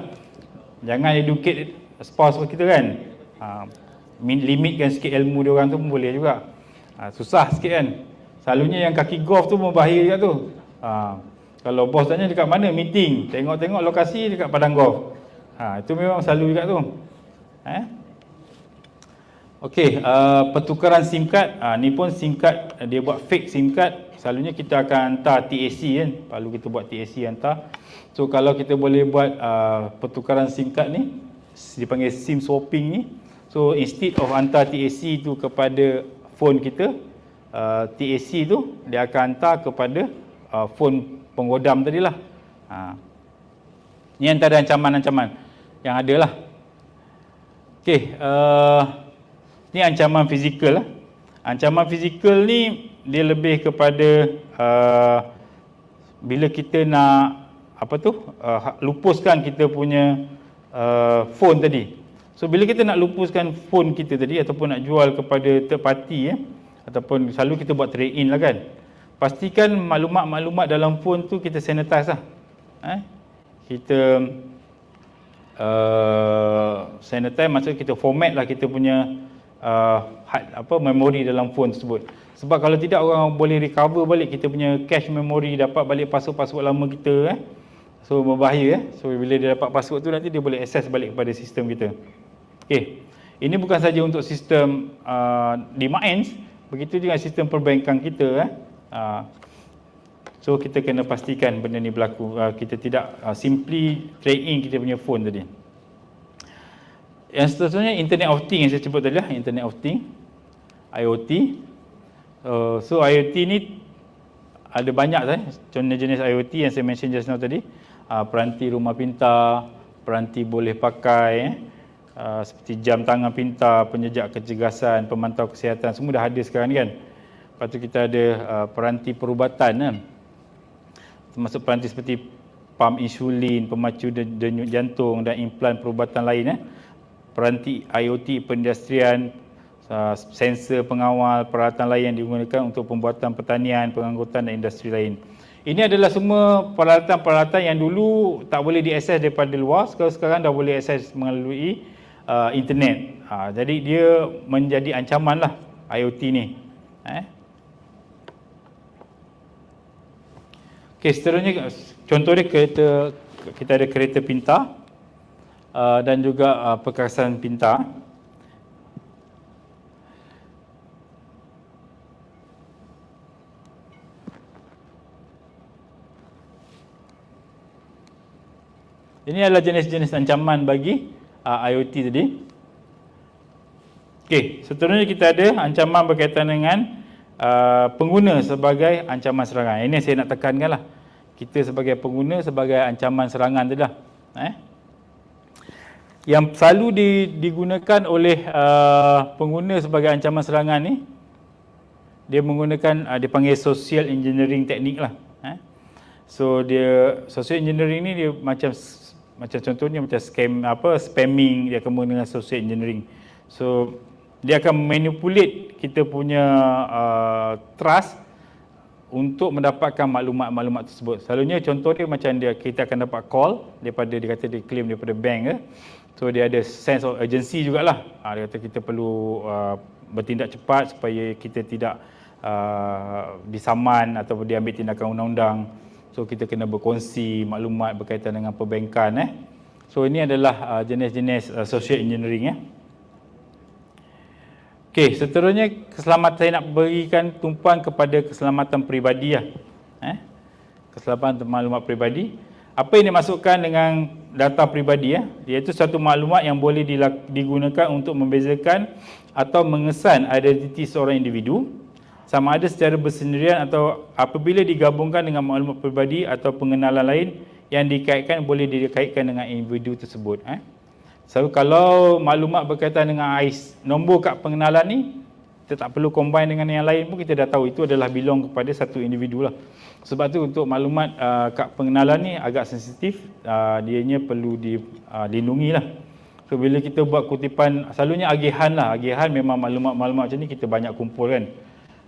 Speaker 2: jangan educate spouse kita kan. Limitkan sikit ilmu dia orang tu pun boleh juga. Susah sikit kan. Selalunya yang kaki golf tu membahaya juga tu. Kalau bos tanya dekat mana meeting, tengok-tengok lokasi dekat padang golf. Itu memang selalu juga tu. Okey, pertukaran SIM card. Ni pun SIM card, dia buat fake SIM card. Selalunya kita akan hantar TAC kan. Perlu kita buat TAC hantar. So kalau kita boleh buat pertukaran SIM card ni, dipanggil SIM swapping ni. So instead of hantar TAC tu kepada phone kita, TAC tu dia akan hantar kepada phone penggodam tadilah. Ni antara ancaman-ancaman yang ada lah. Okey, ni ancaman fizikal lah. Ancaman fizikal ni dia lebih kepada bila kita nak lupuskan kita punya phone tadi. So bila kita nak lupuskan phone kita tadi ataupun nak jual kepada third party ataupun selalu kita buat trade in lah kan. Pastikan maklumat-maklumat dalam phone tu kita sanitize lah. Kita sanitize, maksudnya kita format lah kita punya memori dalam phone tersebut. Sebab kalau tidak orang boleh recover balik kita punya cache memory, dapat balik password lama kita so berbahaya So bila dia dapat password tu nanti dia boleh access balik kepada sistem kita. Okey. Ini bukan saja untuk sistem di Mains, begitu juga sistem perbankan kita So kita kena pastikan benda ni berlaku. Kita tidak simply trade in kita punya phone tadi. Yang seterusnya Internet of Things yang saya sebut tadi lah, Internet of Things, IoT. So IoT ni ada banyak jenis IoT yang saya mention just now tadi. Peranti rumah pintar, peranti boleh pakai, seperti jam tangan pintar, penjejak kecergasan, pemantau kesihatan, semua dah ada sekarang kan. Lepas tu kita ada peranti perubatan termasuk peranti seperti pam insulin, pemacu denyut jantung dan implan perubatan lain. Peranti IoT perindustrian, sensor pengawal, peralatan lain yang digunakan untuk pembuatan pertanian, pengangkutan dan industri lain. Ini adalah semua peralatan-peralatan yang dulu tak boleh diakses daripada luar, sekarang dah boleh akses melalui internet. Jadi dia menjadi ancaman lah IoT ni. Okey, seterusnya contohnya kita ada kereta pintar dan juga perkasan pintar. Ini adalah jenis-jenis ancaman bagi IoT tadi. Okey, seterusnya kita ada ancaman berkaitan dengan pengguna sebagai ancaman serangan. Ini saya nak tekankan lah. Kita sebagai pengguna sebagai ancaman serangan tadi lah. Yang selalu digunakan oleh pengguna sebagai ancaman serangan ni, dia menggunakan dia panggil social engineering teknik lah. So dia social engineering ni dia macam contohnya macam spamming, dia akan menggunakan social engineering. So dia akan manipulate kita punya trust untuk mendapatkan maklumat-maklumat tersebut. Selalunya contoh dia macam kita akan dapat call daripada, dia kata dia claim daripada bank So dia ada sense of urgency jugalah. Dia kata kita perlu bertindak cepat supaya kita tidak disaman ataupun diambil tindakan undang-undang. So kita kena berkongsi maklumat berkaitan dengan perbankan. So ini adalah jenis-jenis social engineering. Okey, seterusnya keselamatan, saya nak berikan tumpuan kepada keselamatan peribadi keselamatan maklumat peribadi. Apa yang dimasukkan dengan data peribadi iaitu satu maklumat yang boleh digunakan untuk membezakan atau mengesan identiti seorang individu, sama ada secara bersendirian atau apabila digabungkan dengan maklumat peribadi atau pengenalan lain yang dikaitkan, boleh dikaitkan dengan individu tersebut. So kalau maklumat berkaitan dengan nombor kad pengenalan ni, kita tak perlu combine dengan yang lain pun, kita dah tahu itu adalah belong kepada satu individu lah. Sebab tu untuk maklumat kad pengenalan ni agak sensitif, dianya perlu dilindungi lah. So bila kita buat kutipan, selalunya agihan lah, agihan memang maklumat-maklumat macam ni kita banyak kumpul kan.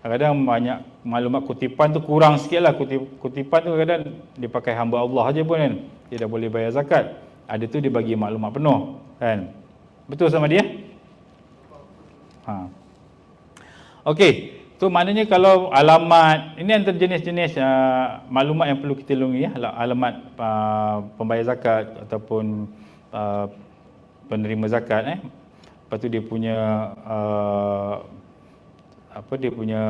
Speaker 2: Kadang-kadang banyak maklumat kutipan tu kurang sikit lah. Kutipan tu kadang-kadang dipakai hamba Allah aja pun kan, dia dah boleh bayar zakat. Ada tu dia bagi maklumat penuh kan. Betul sama dia? Okey, tu maknanya kalau alamat, ini antara jenis-jenis maklumat yang perlu kita lindungi alamat pembayar zakat ataupun penerima zakat. Lepas tu dia punya dia punya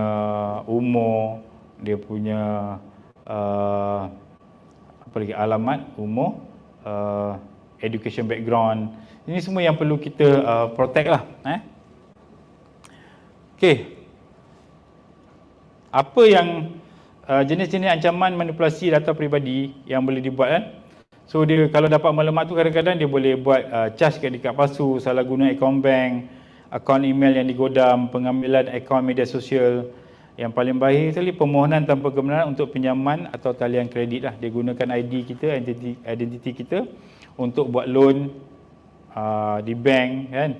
Speaker 2: umur, dia punya alamat, umur, education background. Ini semua yang perlu kita protect lah. Okey. Apa yang jenis-jenis ancaman manipulasi data peribadi yang boleh dibuat So dia kalau dapat maklumat tu kadang-kadang dia boleh buat charge dekat palsu, salah guna akaun bank, akaun email yang digodam, pengambilan akaun media sosial. Yang paling baik sekali permohonan tanpa kebenaran untuk pinjaman atau talian kredit lah. Dia gunakan ID kita, identiti kita untuk buat loan di bank kan.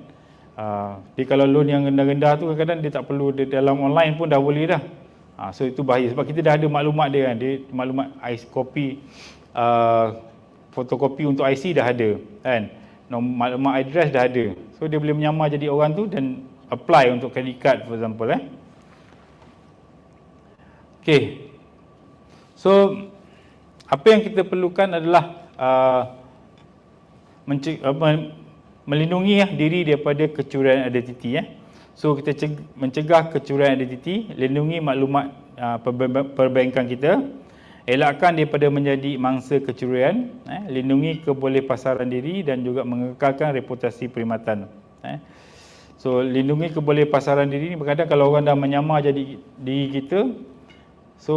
Speaker 2: Dia kalau loan yang rendah-rendah tu kadang-kadang dia tak perlu, dia dalam online pun dah boleh dah. So itu bahaya sebab kita dah ada maklumat dia kan. Dia maklumat kopi fotokopi untuk IC dah ada kan. Maklumat address dah ada. So dia boleh menyamar jadi orang tu dan apply untuk credit card for example Okay. So apa yang kita perlukan adalah melindungi diri daripada kecurian identiti So kita mencegah kecurian identiti, lindungi maklumat perbankan kita, elakkan daripada menjadi mangsa kecurian, lindungi kebolehpasaran diri dan juga mengekalkan reputasi perkhidmatan. So lindungi kebolehpasaran diri ni kadang kalau orang dah menyamar jadi diri kita, so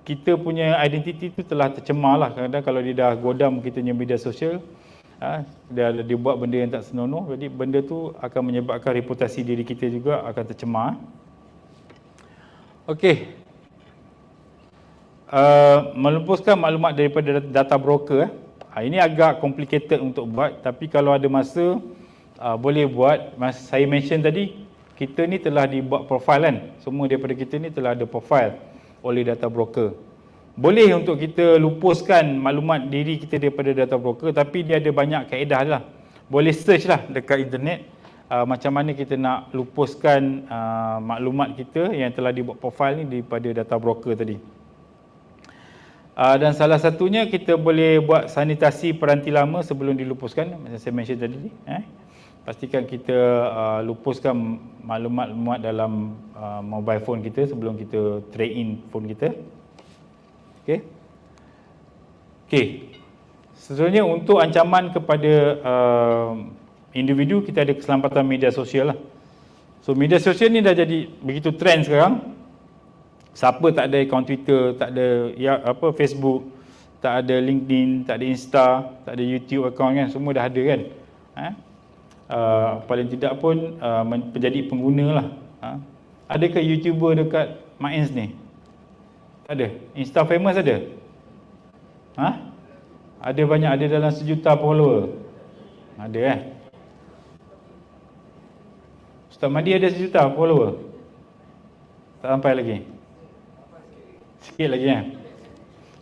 Speaker 2: kita punya identiti tu telah tercemar lah. Kadang-kadang kalau dia dah godam kita punya media sosial, dia buat benda yang tak senonoh, jadi benda tu akan menyebabkan reputasi diri kita juga akan tercemar. Okey. Melupuskan maklumat daripada data broker. Ini agak complicated untuk buat, tapi kalau ada masa boleh buat. Saya mention tadi, kita ni telah dibuat profile kan. Semua daripada kita ni telah ada profile oleh data broker. Boleh untuk kita lupuskan maklumat diri kita daripada data broker, tapi dia ada banyak kaedah lah. Boleh search lah dekat internet macam mana kita nak lupuskan maklumat kita yang telah dibuat profile ni daripada data broker tadi. Dan salah satunya kita boleh buat sanitasi peranti lama sebelum dilupuskan, macam saya mention tadi. Pastikan kita lupuskan maklumat-maklumat dalam mobile phone kita sebelum kita trade in phone kita. Okey. Sebenarnya untuk ancaman kepada individu, kita ada keselamatan media sosial lah. So media sosial ni dah jadi begitu trend sekarang. Siapa tak ada akaun Twitter, tak ada Facebook, tak ada LinkedIn, tak ada Insta, tak ada YouTube account kan, semua dah ada kan. Paling tidak pun menjadi pengguna lah. Adakah YouTuber dekat MyIns ni? Tak ada. Insta famous ada? Ada banyak, ada dalam 1 juta follower. Ada Ustaz Madi ada 1 juta follower? Tak sampai lagi? Sikit lagi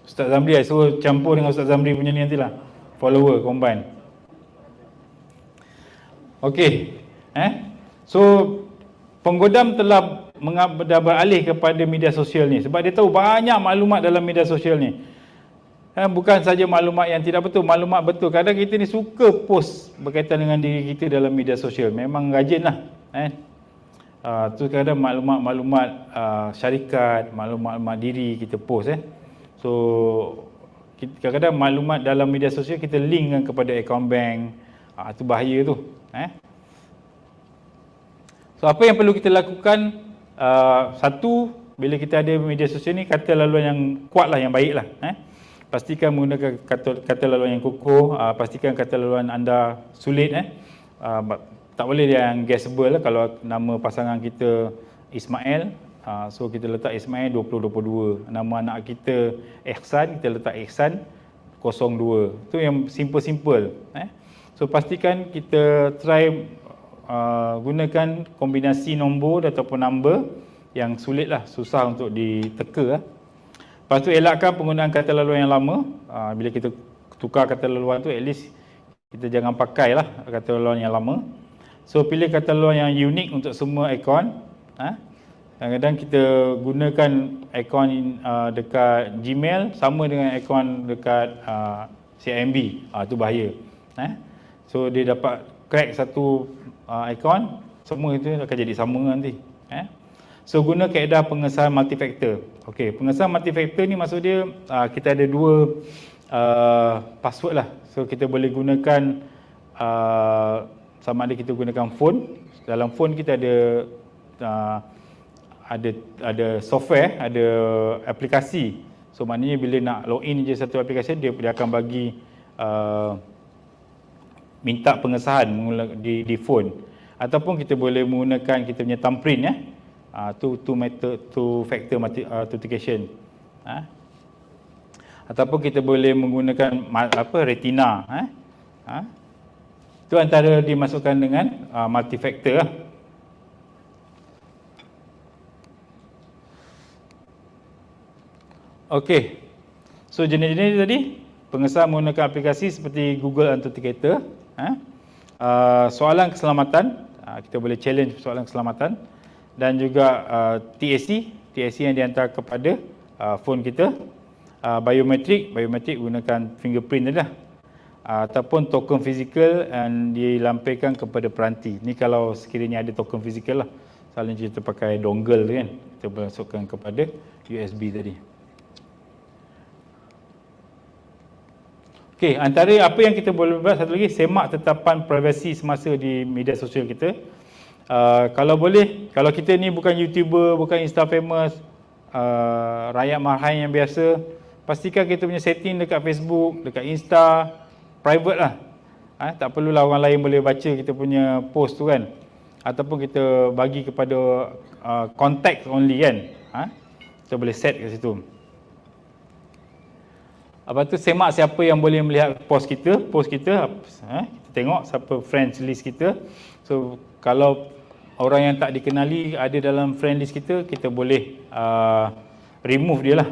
Speaker 2: Ustaz Zamri, saya suruh campur dengan Ustaz Zamri punya ni nantilah, follower combine. Okey. So penggodam telah beralih kepada media sosial ni sebab dia tahu banyak maklumat dalam media sosial ni. Bukan saja maklumat yang tidak betul, maklumat betul. Kadang kita ni suka post berkaitan dengan diri kita dalam media sosial. Memang rajin lah. Tu kadang maklumat-maklumat syarikat, maklumat-maklumat diri kita post. So kadang-kadang maklumat dalam media sosial kita linkkan kepada akaun bank. Itu bahaya tu. So apa yang perlu kita lakukan? Satu, bila kita ada media sosial ni, kata laluan yang kuat lah, yang baik lah. Pastikan menggunakan kata laluan yang kukuh. Pastikan kata laluan anda sulit. Tak boleh dia yang guessable lah. Kalau nama pasangan kita Ismail, so kita letak Ismail 2022. Nama anak kita Ihsan, kita letak Ihsan 02. Itu yang simple-simple. So pastikan kita try gunakan kombinasi nombor ataupun number yang sulit lah, susah untuk diteka. Lepas tu elakkan penggunaan kata laluan yang lama. Bila kita tukar kata laluan tu, at least kita jangan pakai lah kata laluan yang lama. So pilih kata laluan yang unik untuk semua akaun. Kadang-kadang kita gunakan akaun dekat Gmail sama dengan akaun dekat CIMB. Itu bahaya. So dia dapat crack satu akaun, semua itu akan jadi sama nanti. So guna kaedah pengesahan multifaktor. Okey, pengesahan multifaktor ni maksud dia kita ada dua password lah. So kita boleh gunakan sama ada kita gunakan phone. Dalam phone kita ada software, ada aplikasi. So maknanya bila nak login je satu aplikasi, dia akan bagi minta pengesahan di phone. Ataupun kita boleh menggunakan kita punya thumbprint two factor authentication. Ataupun kita boleh menggunakan retina. Itu antara dimasukkan dengan multi factor lah. Okey. So jenis-jenis tadi pengesahan menggunakan aplikasi seperti Google Authenticator. Soalan keselamatan, kita boleh challenge soalan keselamatan, dan juga TAC yang dihantar kepada phone kita. Biometrik gunakan fingerprint tadi lah. Ataupun token fizikal yang dilampirkan kepada peranti. Ni kalau sekiranya ada token fizikal lah. Selalunya kita pakai dongle kan, kita boleh masukkan kepada USB tadi. Okey, antara apa yang kita boleh buat satu lagi, semak tetapan privasi semasa di media sosial kita. Kalau boleh, kalau kita ni bukan YouTuber, bukan Insta famous, rakyat marhain yang biasa, pastikan kita punya setting dekat Facebook, dekat Insta, private lah. Tak perlulah orang lain boleh baca kita punya post tu kan. Ataupun kita bagi kepada contact only kan. Kita boleh set kat situ. Lepas tu semak siapa yang boleh melihat post kita, kita tengok siapa friends list kita. So kalau orang yang tak dikenali ada dalam friend list kita, kita boleh remove dia lah.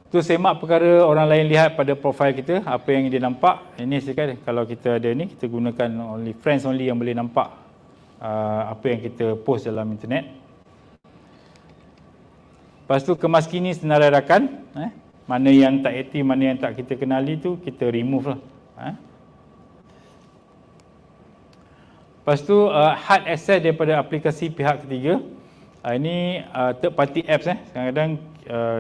Speaker 2: Tu semak perkara orang lain lihat pada profil kita, apa yang dia nampak. Ini sekali kalau kita ada ni, kita gunakan only friends only yang boleh nampak apa yang kita post dalam internet. Lepas tu kemaskini senarai rakan, mana yang tak aktif, mana yang tak kita kenali tu kita remove lah. Lepas tu hard access daripada aplikasi pihak ketiga. Ini third party apps. Kadang-kadang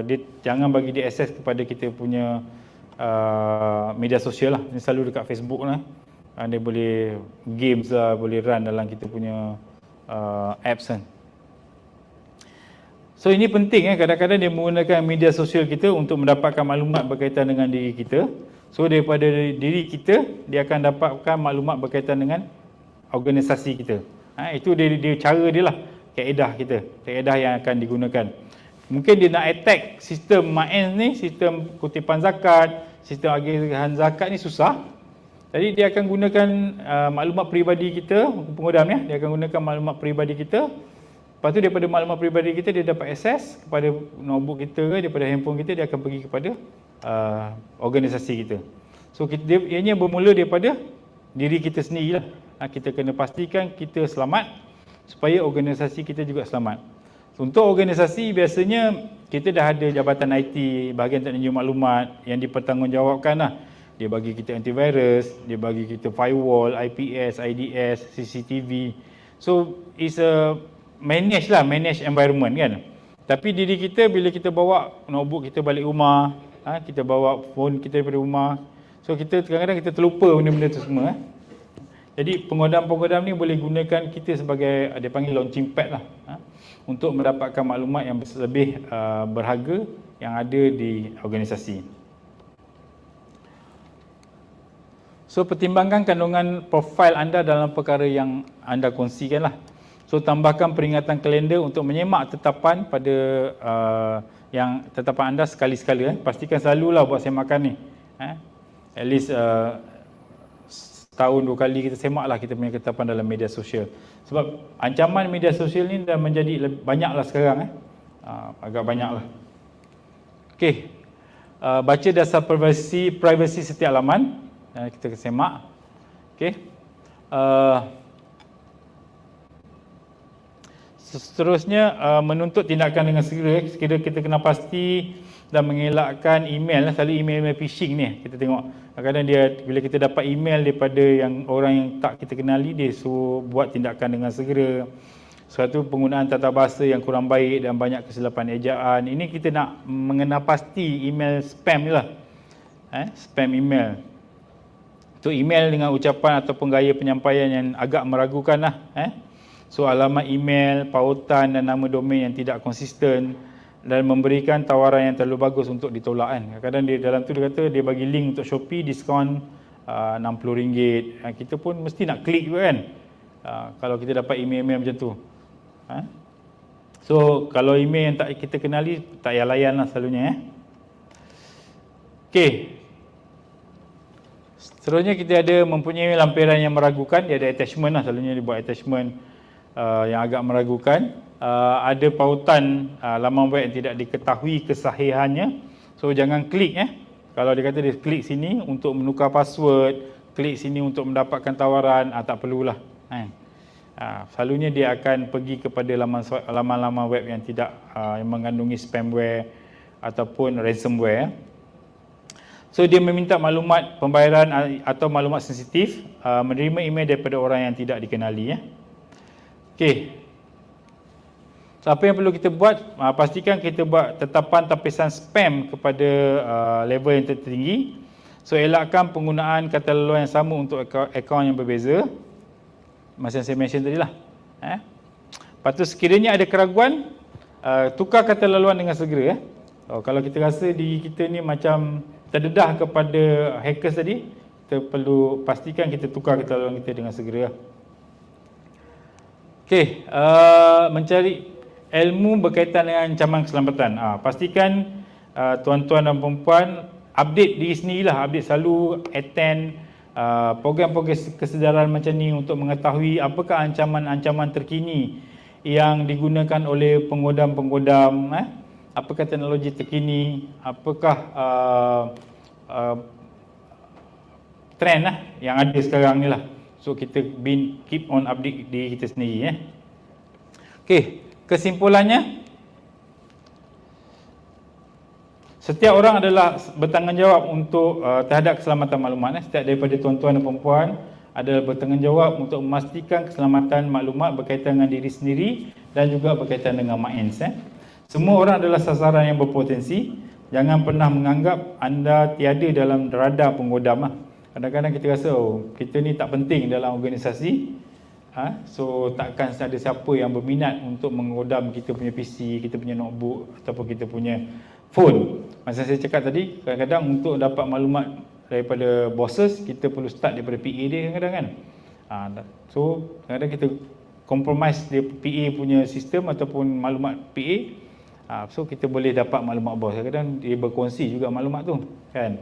Speaker 2: dia jangan bagi dia akses kepada kita punya media sosial lah. Ini selalu dekat Facebook lah. Dia boleh games lah, boleh run dalam kita punya apps kan. So ini penting kadang-kadang dia menggunakan media sosial kita untuk mendapatkan maklumat berkaitan dengan diri kita. So daripada diri kita, dia akan dapatkan maklumat berkaitan dengan organisasi kita. Itu dia cara dia lah, kaedah kita, kaedah yang akan digunakan. Mungkin dia nak attack sistem MAEN ni, sistem kutipan zakat, sistem agihan zakat ni susah. Jadi dia akan gunakan maklumat peribadi kita, pengudam ni, dia akan gunakan maklumat peribadi kita. Lepas tu daripada maklumat peribadi kita, dia dapat akses kepada notebook kita ke, daripada handphone kita, dia akan pergi kepada organisasi kita. So ianya bermula daripada diri kita sendirilah. Kita kena pastikan kita selamat supaya organisasi kita juga selamat. Untuk organisasi biasanya kita dah ada jabatan IT, bahagian teknologi maklumat yang dipertanggungjawabkan lah. Dia bagi kita antivirus, dia bagi kita firewall, IPS, IDS, CCTV. So it's a manage environment kan. Tapi diri kita bila kita bawa notebook kita balik rumah, kita bawa phone kita daripada rumah, so kita kadang-kadang kita terlupa benda-benda tu semua. Jadi pengodam-pengodam ni boleh gunakan kita sebagai, dia panggil launching pad lah, untuk mendapatkan maklumat yang lebih berharga yang ada di organisasi. So pertimbangkan kandungan profil anda dalam perkara yang anda kongsikan lah. So tambahkan peringatan kalender untuk menyemak tetapan pada yang tetapan anda sekali-sekala. Pastikan selalulah buat semakan ni. At least setahun 2 kali kita semaklah kita punya tetapan dalam media sosial. Sebab ancaman media sosial ni dah menjadi banyaklah sekarang. Agak banyaklah. Okey. Baca dasar privasi setiap laman. Kita semak. Okey. Seterusnya menuntut tindakan dengan segera. Sekiranya kita kena pasti dan mengelakkan email. Selalu email phishing ni kita tengok. Kadang-kadang dia bila kita dapat email daripada yang orang yang tak kita kenali, dia suruh buat tindakan dengan segera. Suatu penggunaan tata bahasa yang kurang baik dan banyak kesilapan ejaan. Ini kita nak mengenal pasti email spam ni lah. Spam email. Itu email dengan ucapan ataupun gaya penyampaian yang agak meragukan lah. So alamat email, pautan dan nama domain yang tidak konsisten dan memberikan tawaran yang terlalu bagus untuk ditolak kan. Kadang-kadang dia dalam tu dia kata dia bagi link untuk Shopee diskaun RM60. Kita pun mesti nak klik juga kan. Kalau kita dapat email-email macam tu. So kalau email yang tak kita kenali, tak payah layan lah selalunya. Okey. Seterusnya kita ada mempunyai lampiran yang meragukan. Dia ada attachment lah, selalunya dia buat attachment yang agak meragukan. Ada pautan laman web yang tidak diketahui kesahihannya. So jangan klik Kalau dia kata dia klik sini untuk menukar password, klik sini untuk mendapatkan tawaran, tak perlulah. Selalunya dia akan pergi kepada laman-laman web yang tidak yang mengandungi spamware ataupun ransomware. So dia meminta maklumat pembayaran atau maklumat sensitif, menerima email daripada orang yang tidak dikenali. Okey. So apa yang perlu kita buat? Pastikan kita buat tetapan tapisan spam kepada level yang tertinggi. So elakkan penggunaan kata laluan yang sama untuk akaun yang berbeza. Macam saya mention tadi lah. Lepas tu sekiranya ada keraguan, tukar kata laluan dengan segera. Kalau kita rasa diri kita ni macam terdedah kepada hackers tadi, kita perlu pastikan kita tukar kata laluan kita dengan segera. Okey, mencari ilmu berkaitan dengan ancaman keselamatan. Pastikan tuan-tuan dan puan-puan update diri sendirilah, update selalu, attend program-program kesedaran macam ni untuk mengetahui apakah ancaman-ancaman terkini yang digunakan oleh penggodam-penggodam, apakah teknologi terkini, apakah trend yang ada sekarang ni lah. So kita keep on update diri kita sendiri. Okey, kesimpulannya, setiap orang adalah bertanggungjawab untuk terhadap keselamatan maklumat. Setiap daripada tuan-tuan dan puan-puan adalah bertanggungjawab untuk memastikan keselamatan maklumat berkaitan dengan diri sendiri dan juga berkaitan dengan MAINS. Semua orang adalah sasaran yang berpotensi. Jangan pernah menganggap anda tiada dalam radar penggodam. Kadang-kadang kita rasa kita ni tak penting dalam organisasi. So takkan ada siapa yang berminat untuk menggodam kita punya PC, kita punya notebook ataupun kita punya phone. Macam saya cakap tadi, kadang-kadang untuk dapat maklumat daripada bosses, kita perlu start daripada PA dia kadang-kadang kan. So kadang-kadang kita compromise dia PA punya sistem ataupun maklumat PA. So kita boleh dapat maklumat bos. Kadang-kadang dia berkongsi juga maklumat tu kan.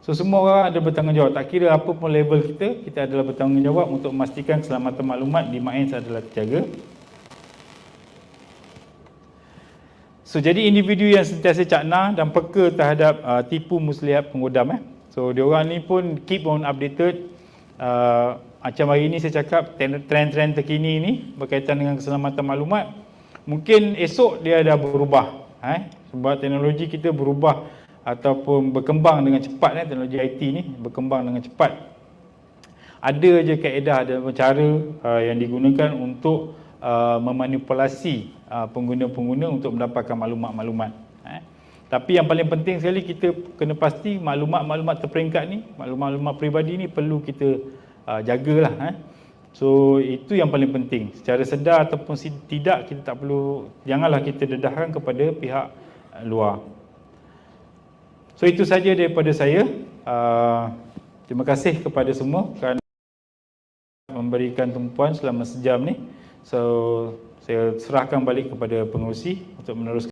Speaker 2: So semua orang ada bertanggungjawab. Tak kira apa pun level kita, kita adalah bertanggungjawab untuk memastikan keselamatan maklumat di MAINS adalah terjaga. So jadi individu yang sentiasa cakna dan peka terhadap tipu muslihat penggodam. So diorang ni pun keep on updated. Macam hari ni saya cakap trend-trend terkini ni berkaitan dengan keselamatan maklumat. Mungkin esok dia dah berubah. Sebab teknologi kita berubah ataupun berkembang dengan cepat. Teknologi IT ni berkembang dengan cepat. Ada je kaedah dan cara yang digunakan untuk memanipulasi pengguna-pengguna untuk mendapatkan maklumat-maklumat. Tapi yang paling penting sekali, kita kena pasti maklumat-maklumat terperingkat ni, maklumat-maklumat peribadi ni perlu kita jagalah. So itu yang paling penting. Secara sedar ataupun tidak, kita tak perlu, janganlah kita dedahkan kepada pihak luar. So itu saja daripada saya. Terima kasih kepada semua kerana memberikan tumpuan selama sejam ni. So saya serahkan balik kepada pengerusi untuk meneruskan.